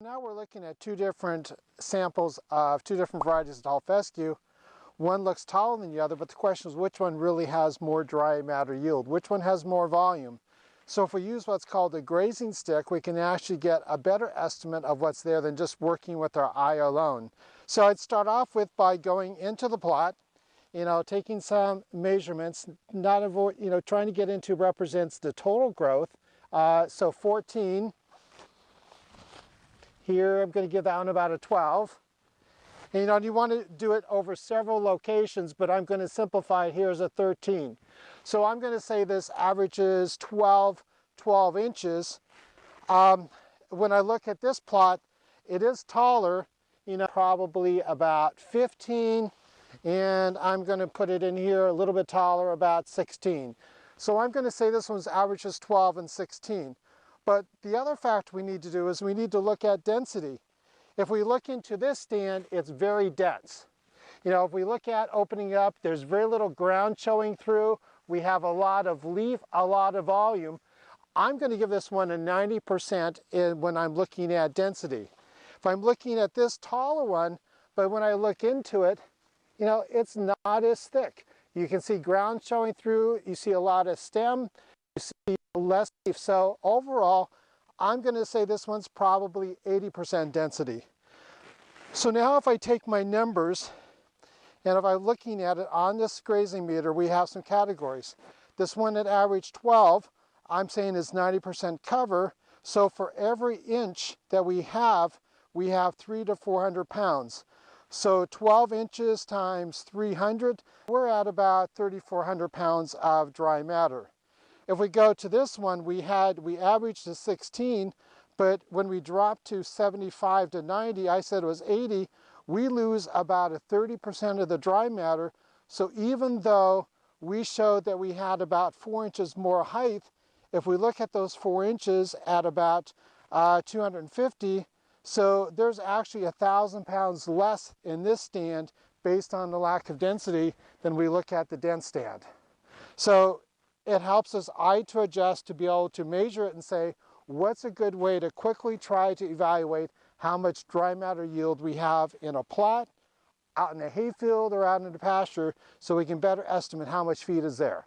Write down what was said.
now we're looking at two different samples of two different varieties of tall fescue. One looks taller than the other, but the question is which one really has more dry matter yield? Which one has more volume? So if we use what's called a grazing stick, we can actually get a better estimate of what's there than just working with our eye alone. So I'd start off with by going into the plot, taking some measurements, trying to get into represents the total growth. So 14. Here I'm going to give that one about a 12. And, you want to do it over several locations, but I'm going to simplify it here as a 13. So I'm going to say this averages 12 inches. When I look at this plot, it is taller, probably about 15. And I'm going to put it in here a little bit taller, about 16. So I'm going to say this one's averages 12 and 16. But the other fact we need to do is we need to look at density. If we look into this stand, it's very dense. If we look at opening up, there's very little ground showing through. We have a lot of leaf, a lot of volume. I'm going to give this one a 90% when I'm looking at density. If I'm looking at this taller one, but when I look into it, it's not as thick. You can see ground showing through. You see a lot of stem. You see less leaf. So overall, I'm going to say this one's probably 80% density. So now if I take my numbers, and if I'm looking at it on this grazing meter, we have some categories. This one at average 12, I'm saying is 90% cover. So for every inch that we have 300 to 400 pounds. So 12 inches times 300, we're at about 3,400 pounds of dry matter. If we go to this one, we averaged to 16, but when we dropped to 75 to 90, I said it was 80, we lose about 30% of the dry matter. So even though we showed that we had about 4 inches more height, if we look at those 4 inches at about 250, so there's actually 1,000 pounds less in this stand based on the lack of density than we look at the dense stand. So it helps us to adjust to be able to measure it and say, what's a good way to quickly try to evaluate how much dry matter yield we have in a plot, out in a hayfield, or out in the pasture, so we can better estimate how much feed is there.